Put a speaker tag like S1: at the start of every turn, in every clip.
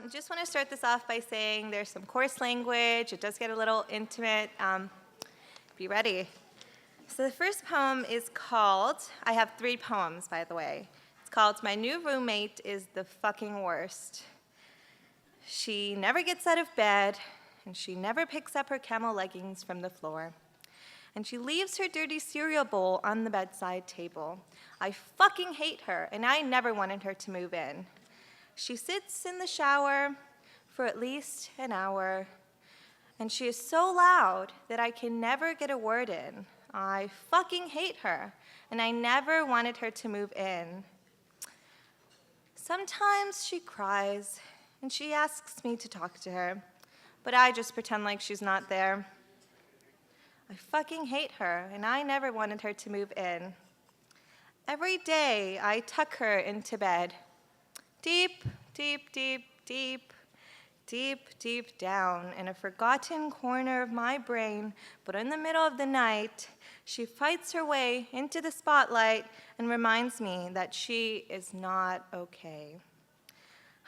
S1: just want to start this off by saying there's some coarse language. It does get a little intimate. Be ready. So the first poem is called, I have 3 poems, by the way. It's called My New Roommate is the Fucking Worst. She never gets out of bed, and she never picks up her camel leggings from the floor. And she leaves her dirty cereal bowl on the bedside table. I fucking hate her, and I never wanted her to move in. She sits in the shower for at least an hour, and she is so loud that I can never get a word in. I fucking hate her, and I never wanted her to move in. Sometimes she cries, and she asks me to talk to her, but I just pretend like she's not there. I fucking hate her, and I never wanted her to move in. Every day, I tuck her into bed. Deep, deep, deep, deep, deep, deep down in a forgotten corner of my brain, but in the middle of the night, she fights her way into the spotlight and reminds me that she is not okay.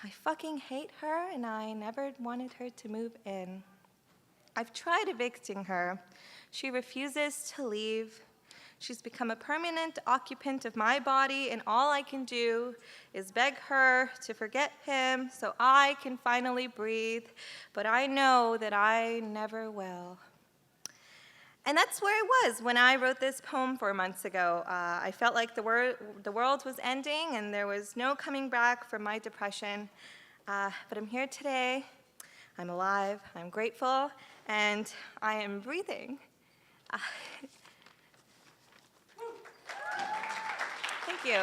S1: I fucking hate her, and I never wanted her to move in. I've tried evicting her. She refuses to leave. She's become a permanent occupant of my body, and all I can do is beg her to forget him so I can finally breathe, but I know that I never will. And that's where I was when I wrote this poem 4 months ago. I felt like the world was ending, and there was no coming back from my depression. But I'm here today. I'm alive. I'm grateful, and I am breathing. Thank you.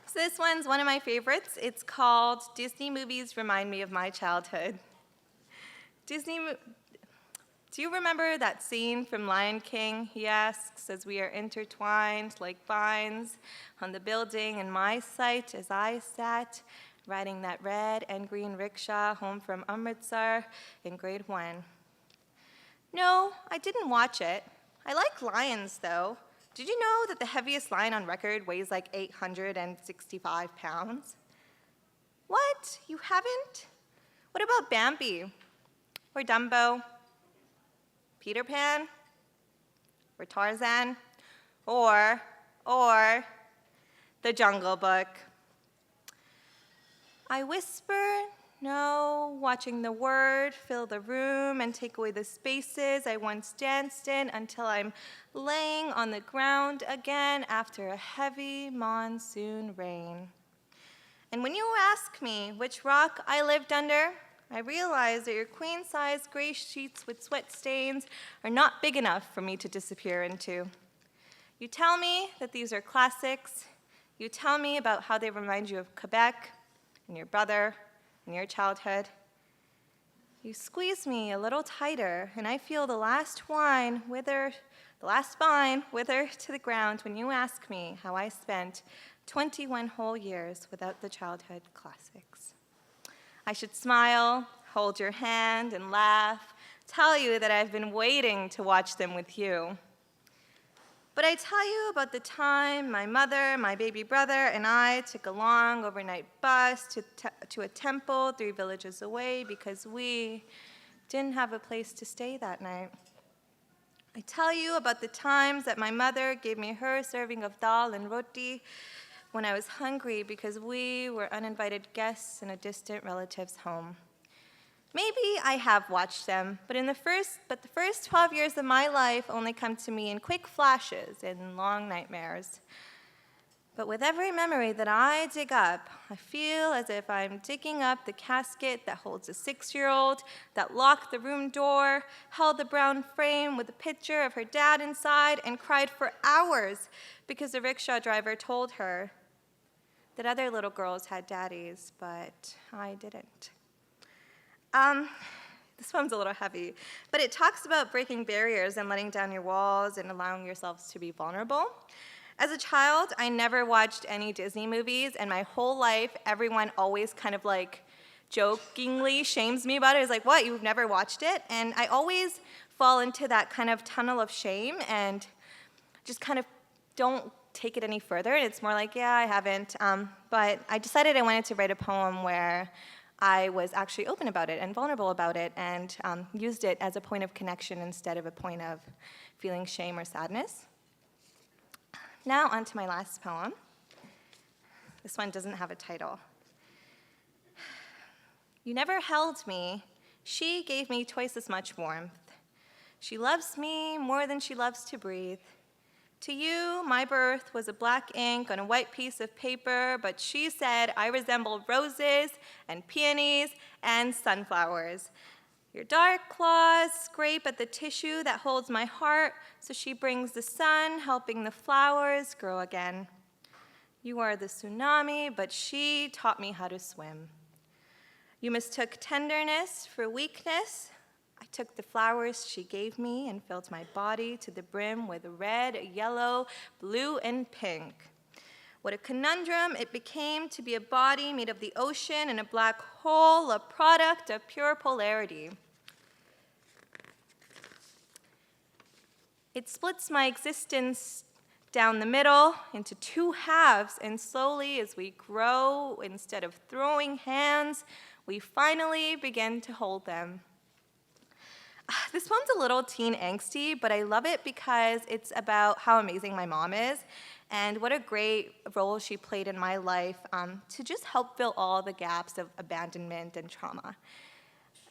S1: So this one's one of my favorites. It's called Disney Movies Remind Me of My Childhood. Do you remember that scene from Lion King, he asks, as we are intertwined like vines on the building in my sight as I sat riding that red and green rickshaw home from Amritsar in grade 1. No, I didn't watch it. I like lions, though. Did you know that the heaviest lion on record weighs like 865 pounds? What? You haven't? What about Bambi? Or Dumbo? Peter Pan? Or Tarzan? Or The Jungle Book? I whisper, no, watching the word fill the room and take away the spaces I once danced in until I'm laying on the ground again after a heavy monsoon rain. And when you ask me which rock I lived under, I realize that your queen-size gray sheets with sweat stains are not big enough for me to disappear into. You tell me that these are classics. You tell me about how they remind you of Quebec and your brother and your childhood. You squeeze me a little tighter, and I feel the last vine wither to the ground when you ask me how I spent 21 whole years without the childhood classics. I should smile, hold your hand, and laugh, tell you that I've been waiting to watch them with you. But I tell you about the time my mother, my baby brother, and I took a long overnight bus to a temple 3 villages away because we didn't have a place to stay that night. I tell you about the times that my mother gave me her serving of dal and roti when I was hungry because we were uninvited guests in a distant relative's home. Maybe I have watched them, but the first 12 years of my life only come to me in quick flashes and long nightmares. But with every memory that I dig up, I feel as if I'm digging up the casket that holds a 6-year-old, that locked the room door, held the brown frame with a picture of her dad inside, and cried for hours because the rickshaw driver told her that other little girls had daddies, but I didn't. This one's a little heavy, but it talks about breaking barriers and letting down your walls and allowing yourselves to be vulnerable. As a child, I never watched any Disney movies, and my whole life, everyone always kind of like jokingly shames me about it. It's like, what, you've never watched it? And I always fall into that kind of tunnel of shame and just kind of don't take it any further, and it's more like, yeah, I haven't. But I decided I wanted to write a poem where I was actually open about it and vulnerable about it, and used it as a point of connection instead of a point of feeling shame or sadness. Now on to my last poem. This one doesn't have a title. You never held me. She gave me twice as much warmth. She loves me more than she loves to breathe. To you, my birth was a black ink on a white piece of paper, but she said I resembled roses and peonies and sunflowers. Your dark claws scrape at the tissue that holds my heart, so she brings the sun, helping the flowers grow again. You are the tsunami, but she taught me how to swim. You mistook tenderness for weakness. I took the flowers she gave me and filled my body to the brim with red, yellow, blue, and pink. What a conundrum it became to be a body made of the ocean and a black hole, a product of pure polarity. It splits my existence down the middle into two halves, and slowly as we grow, instead of throwing hands, we finally begin to hold them. This one's a little teen angsty, but I love it because it's about how amazing my mom is and what a great role she played in my life to just help fill all the gaps of abandonment and trauma.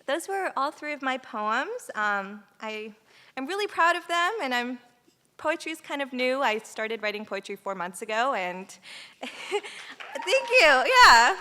S1: Those were all three of my poems. I'm really proud of them, and poetry is kind of new. I started writing poetry 4 months ago, and thank you, yeah.